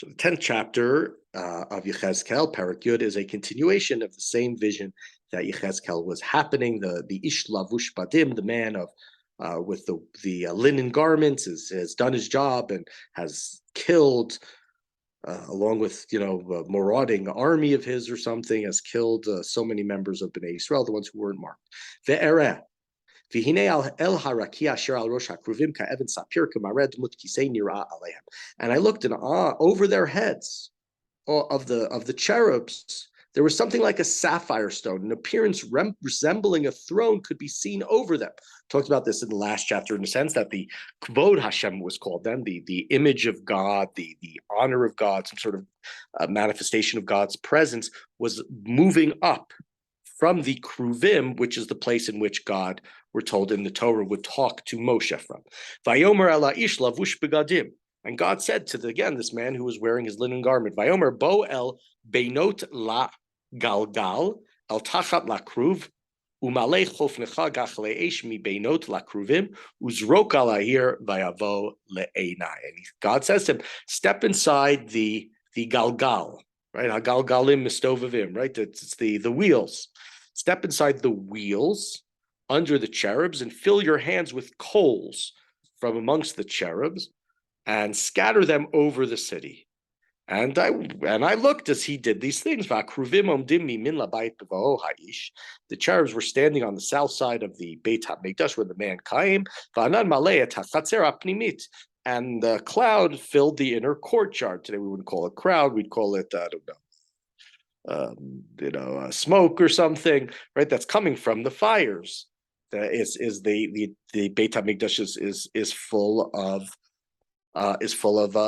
So the 10th chapter of Yechezkel, Parak Yud, is a continuation of the same vision that Yechezkel was happening. The Ish Lavush Badim, the man of with the linen garments, has done his job and has killed, along with a marauding army of his or something, has killed so many members of Bnei Israel, the ones who weren't marked. Ve'ereh. And I looked, and over their heads of the cherubs, there was something like a sapphire stone, an appearance resembling a throne could be seen over them. Talked about this in the last chapter, in the sense that the Kvod Hashem was called then, the image of God, the honor of God, some sort of manifestation of God's presence was moving up from the Kruvim, which is the place in which God, we're told in the Torah, would talk to Moshe from. Vayomer ela ish lavush begadim. And God said to this man who was wearing his linen garment, Vayomer bo el beinot la galgal el tachat la kruv umalei chofnecha gachle eish mi beinot la kruvim uzrok alahir vayavo le'einai. And God says to him, step inside the galgal, right? Hagalgalim mistovavim, right? It's the wheels. Step inside the wheels under the cherubs and fill your hands with coals from amongst the cherubs and scatter them over the city. And I looked as he did these things. The cherubs were standing on the south side of the Beit HaMikdash where the man came. And the cloud filled the inner courtyard. Today we wouldn't call it crowd, we'd call it, I don't know, smoke or something, right? That's coming from the fires. The Beit HaMikdash is full of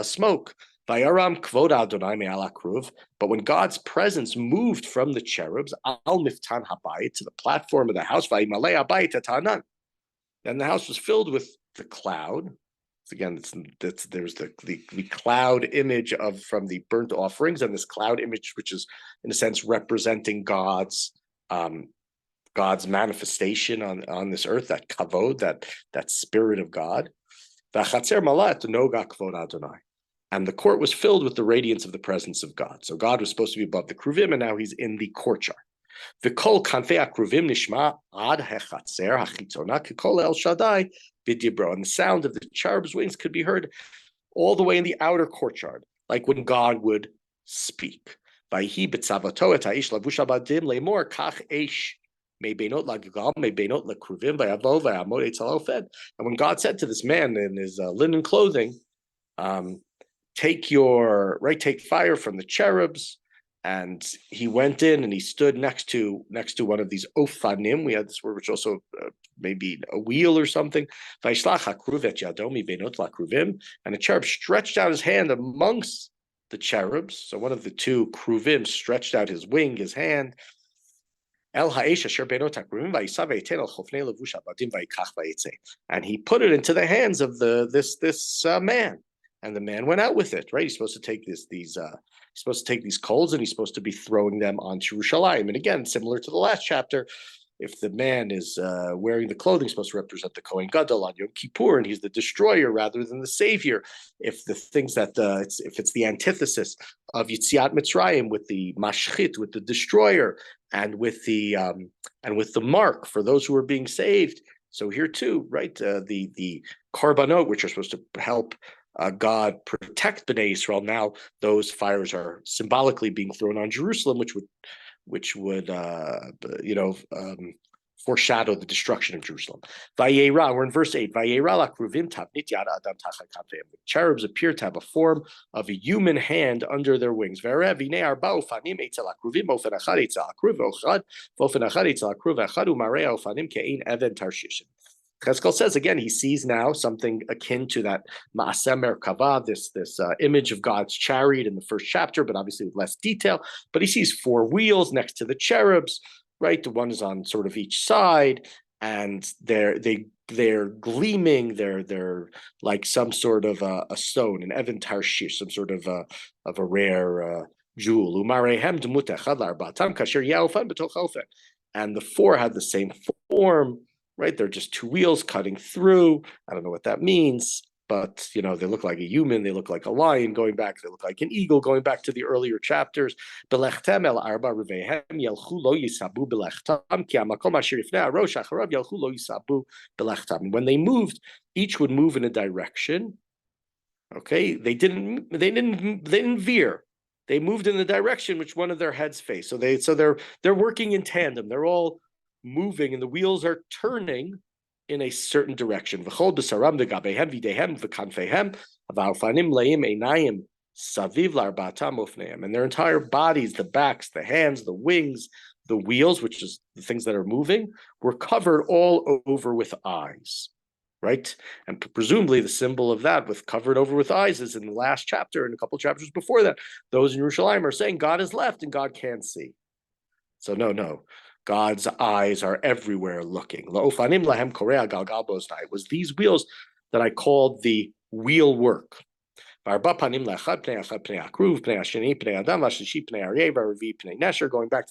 smoke. Vayaram kvod Adonai me'al hakruv. But when God's presence moved from the cherubs al miftan habayit, to the platform of the house, vayimalei habayit etanan, then the house was filled with the cloud. Again, there's the cloud image from the burnt offerings, and this cloud image, which is in a sense representing God's manifestation on this earth, that kavod, that spirit of God. And the court was filled with the radiance of the presence of God. So God was supposed to be above the kruvim, and now he's in the courtyard. The kol kanfei kruvim nishma ad hechatzer hachitzona kekol el shaddai b'dibro, and the sound of the cherub's wings could be heard all the way in the outer courtyard, like when God would speak. Vayhi b'tzavato et ha'ish lavush abadim le'mor kach eish me'beinot lagigal me'beinot lekruvim vayavo vayamod etzel ofed. And when God said to this man in his linen clothing, take fire from the cherubs. And he went in and he stood next to one of these ofanim. We had this word, which also maybe a wheel or something. And the cherub stretched out his hand amongst the cherubs. So one of the two kruvim stretched out his wing, his hand. And he put it into the hands of this man. And the man went out with it, right? He's supposed to take these coals, and he's supposed to be throwing them onto Yerushalayim. And again, similar to the last chapter, if the man is wearing the clothing, supposed to represent the Kohen Gadol on Yom Kippur, and he's the destroyer rather than the savior. If the things that if it's the antithesis of Yetziat Mitzrayim with the mashchit, with the destroyer, and with the mark for those who are being saved. So here too, right? The korbanot, which are supposed to help God protect Bnei Israel. Now those fires are symbolically being thrown on Jerusalem, which would foreshadow the destruction of Jerusalem. Vayera, we're in verse 8. Vayera la kruvim tavnit yad adam tachat kanfeim. The cherubs appear to have a form of a human hand under their wings. Ve'erev hinei arba ufanim etzel hakruvim ofen achad etzel hakruv ochad ofen achad etzel hakruv echad umarei ufanim ke'ein even tarshishin. Yechezkel says again, he sees now something akin to that Ma'aseh Merkavah, this image of God's chariot in the first chapter, but obviously with less detail. But he sees four wheels next to the cherubs, right? The one is on sort of each side, and they're gleaming. They're like some sort of a stone, an Even Tarshish, some sort of a rare jewel. And the four had the same form. Right, they're just two wheels cutting through. I don't know what that means, but they look like a human, they look like a lion going back, they look like an eagle going back to the earlier chapters. Belechtem el arba revehem yelchu lo yisabu belechtam ki hamakom asher yifnei harosh acharav yelchu lo yisabu belechtam. When they moved, each would move in a direction. Okay, they didn't veer. They moved in the direction which one of their heads faced. So they're working in tandem. They're all moving, and the wheels are turning in a certain direction. And their entire bodies, the backs, the hands, the wings, the wheels, which is the things that are moving, were covered all over with eyes. Right? And presumably the symbol of that, with covered over with eyes, is in the last chapter and a couple chapters before that. Those in Yerushalayim are saying God is left and God can't see. So no. God's eyes are everywhere looking. It was these wheels that I called the wheel work. Going back to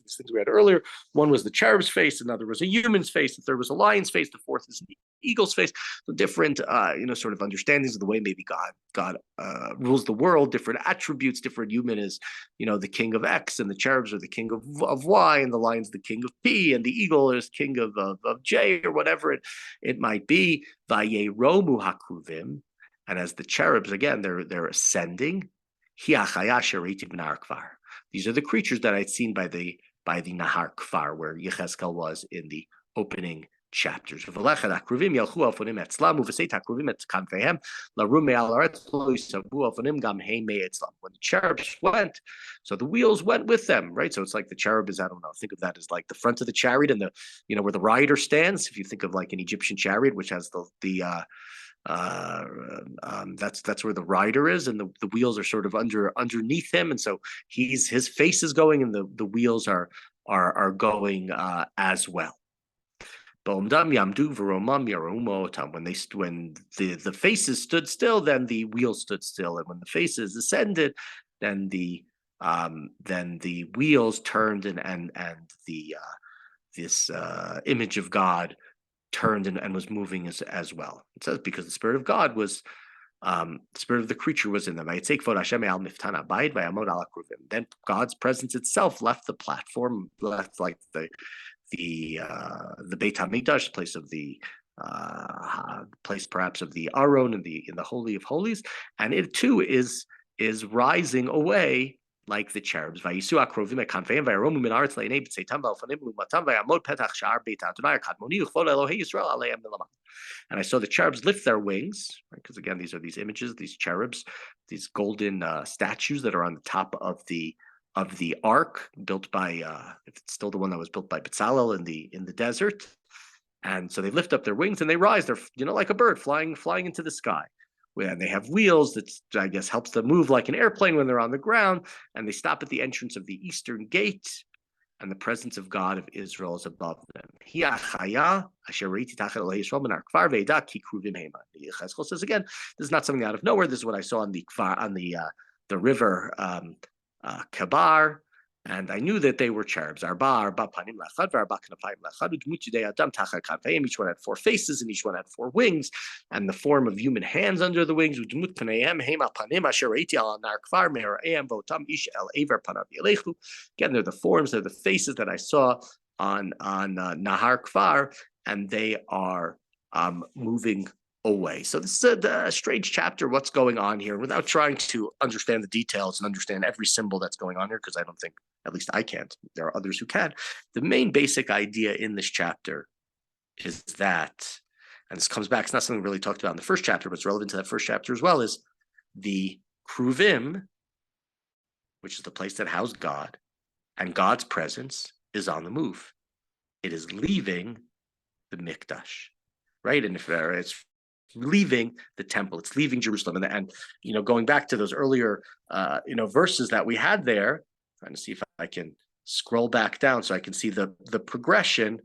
these things we had earlier, one was the cherub's face, another was a human's face, the third was a lion's face, the fourth is an eagle's face. So different, sort of understandings of the way maybe God rules the world, different attributes. Different human is, the king of X, and the cherubs are the king of Y, and the lion's the king of P, and the eagle is king of J, or whatever it might be. Vayeromu hakruvim. And as the cherubs, again, they're ascending. These are the creatures that I'd seen by the Nahar Kfar, where Yechezkel was in the opening chapters. When the cherubs went, so the wheels went with them, right? So it's like the cherub is, I don't know, think of that as like the front of the chariot, and where the rider stands. If you think of like an Egyptian chariot, which has that's where the rider is, and the wheels are sort of underneath him, and so his face is going, and the wheels are going as well. When the faces stood still, then the wheels stood still, and when the faces ascended, then the wheels turned, and this image of God turned and was moving as well. It says because the spirit of God was, the spirit of the creature was in them. Then God's presence itself left the platform, left like the Beit Hamikdash, place of the place perhaps of the Aron in the Holy of Holies, and it too is rising away like the cherubs. And I saw the cherubs lift their wings, right? Because again, these are these images, these cherubs, these golden statues that are on the top of the ark, built by it's still the one that was built by Bezalel in the desert. And so they lift up their wings and they rise. They're like a bird flying into the sky. And they have wheels that, I guess, helps them move like an airplane when they're on the ground. And they stop at the entrance of the eastern gate, and the presence of God of Israel is above them. Yechezkel says again, this is not something out of nowhere. This is what I saw on the river Kabar, and I knew that they were cherubs. Each one had 4 faces, and each one had 4 wings, and the form of human hands under the wings. Again, they're the forms, they're the faces that I saw on Nahar Kfar, and they are moving away. So this is a strange chapter, what's going on here, without trying to understand the details and understand every symbol that's going on here, because I don't think, at least I can't. There are others who can. The main basic idea in this chapter is that, and this comes back, it's not something we really talked about in the first chapter, but it's relevant to that first chapter as well, is the Kruvim, which is the place that housed God, and God's presence is on the move. It is leaving the Mikdash, right? And if it's leaving the temple, it's leaving Jerusalem, and going back to those earlier verses that we had there, trying to see if I can scroll back down so I can see the progression,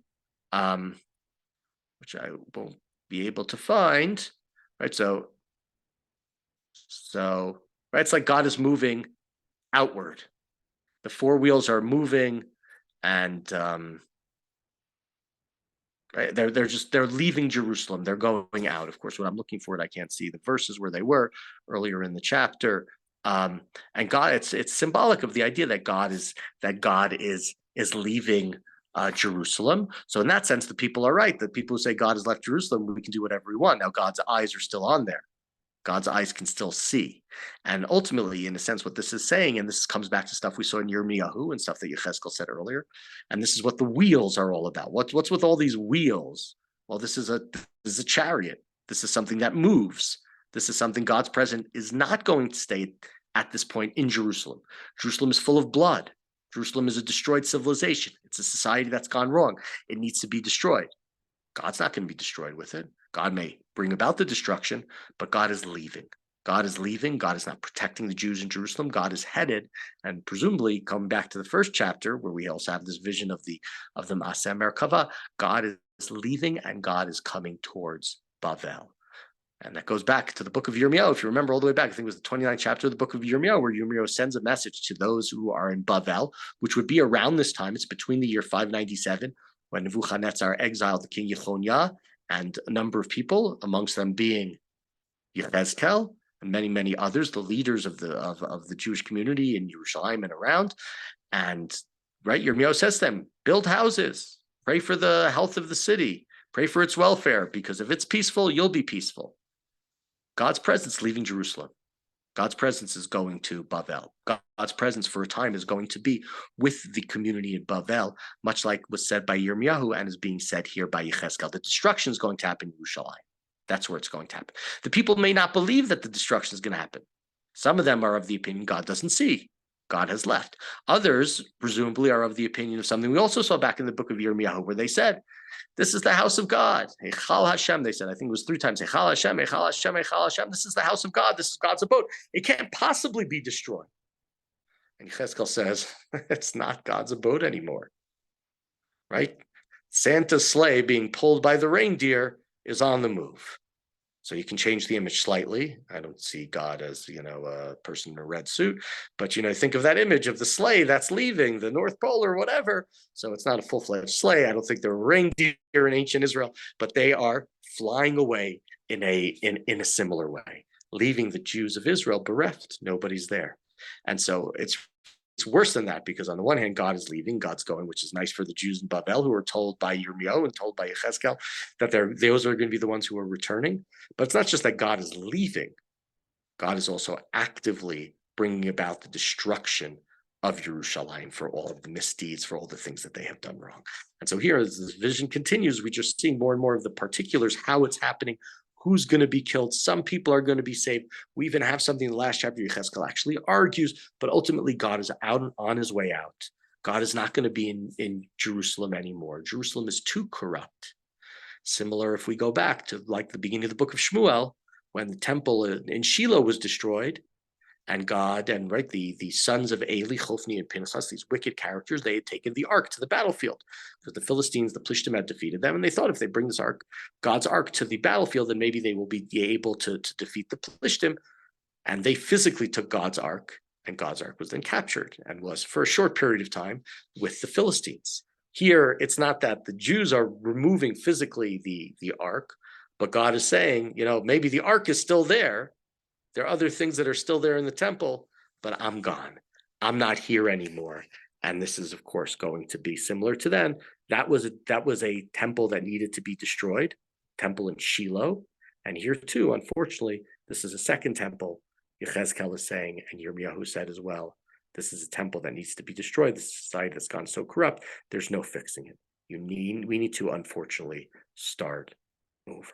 which I won't be able to find, right? So right, it's like God is moving outward. The 4 wheels are moving, and Right? They're leaving Jerusalem. They're going out. Of course, when I'm looking for it, I can't see the verses where they were earlier in the chapter. And God, it's symbolic of the idea that God is leaving Jerusalem. So in that sense, the people are right. The people who say God has left Jerusalem, we can do whatever we want. Now God's eyes are still on there. God's eyes can still see. And ultimately, in a sense, what this is saying, and this comes back to stuff we saw in Yirmiyahu and stuff that Yechezkel said earlier, and this is what the wheels are all about. What's with all these wheels? Well, this is a chariot. This is something that moves. This is something God's presence is not going to stay at this point in Jerusalem. Jerusalem is full of blood. Jerusalem is a destroyed civilization. It's a society that's gone wrong. It needs to be destroyed. God's not going to be destroyed with it. God may bring about the destruction, but God is leaving. God is leaving. God is not protecting the Jews in Jerusalem. God is headed, and presumably coming back to the first chapter, where we also have this vision of the Maaseh Merkava, God is leaving and God is coming towards Bavel. And that goes back to the book of Yirmiyahu. If you remember all the way back, I think it was the 29th chapter of the book of Yirmiyahu, where Yirmiyahu sends a message to those who are in Bavel, which would be around this time. It's between the year 597, when Nebuchadnezzar exiled the king Yechoniah and a number of people, amongst them being Yechezkel and many, many others, the leaders of the Jewish community in Jerusalem and around. And right, Yirmiyahu says to them, build houses, pray for the health of the city, pray for its welfare, because if it's peaceful, you'll be peaceful. God's presence leaving Jerusalem. God's presence is going to Bavel. God's presence for a time is going to be with the community in Bavel, much like was said by Yirmiyahu and is being said here by Yechezkel. The destruction is going to happen in Yerushalayim. That's where it's going to happen. The people may not believe that the destruction is going to happen. Some of them are of the opinion God doesn't see. God has left. Others, presumably, are of the opinion of something we also saw back in the book of Yirmiyahu, where they said, this is the house of God. Heichal Hashem, they said. I think it was 3 times. Heichal Hashem, Heichal Hashem, Heichal Hashem. This is the house of God. This is God's abode. It can't possibly be destroyed. And Yechezkel says, it's not God's abode anymore. Right? Santa's sleigh being pulled by the reindeer is on the move. So you can change the image slightly. I don't see God as, a person in a red suit, but, think of that image of the sleigh that's leaving the North Pole or whatever. So it's not a full-fledged sleigh. I don't think there were reindeer in ancient Israel, but they are flying away in a similar way, leaving the Jews of Israel bereft. Nobody's there. And so it's worse than that, because on the one hand, God is leaving, God's going, which is nice for the Jews in Bavel, who are told by Yirmiyahu and told by Yechezkel that those are going to be the ones who are returning. But it's not just that God is leaving. God is also actively bringing about the destruction of Yerushalayim for all of the misdeeds, for all the things that they have done wrong. And so here, as this vision continues, we just see more and more of the particulars, how it's happening, who's going to be killed. Some people are going to be saved. We even have something in the last chapter Yechezkel actually argues, but ultimately God is out on his way out. God is not going to be in Jerusalem anymore. Jerusalem is too corrupt. Similar if we go back to like the beginning of the book of Shmuel, when the temple in Shiloh was destroyed, and God and the sons of Eli, Chophni, and Pinchas, these wicked characters, they had taken the ark to the battlefield because the Philistines, the Plishtim, had defeated them, and they thought if they bring this ark, God's ark, to the battlefield, then maybe they will be able to defeat the Plishtim. And they physically took God's ark, and God's ark was then captured and was for a short period of time with the Philistines. Here, it's not that the Jews are removing physically the ark, but God is saying, maybe the ark is still there. There are other things that are still there in the temple, but I'm gone. I'm not here anymore. And this is, of course, going to be similar to then. That was a temple that needed to be destroyed, temple in Shiloh. And here too, unfortunately, this is a second temple. Yechezkel is saying, and Yirmiyahu said as well, this is a temple that needs to be destroyed. This society that's gone so corrupt, there's no fixing it. We need to, unfortunately, start over.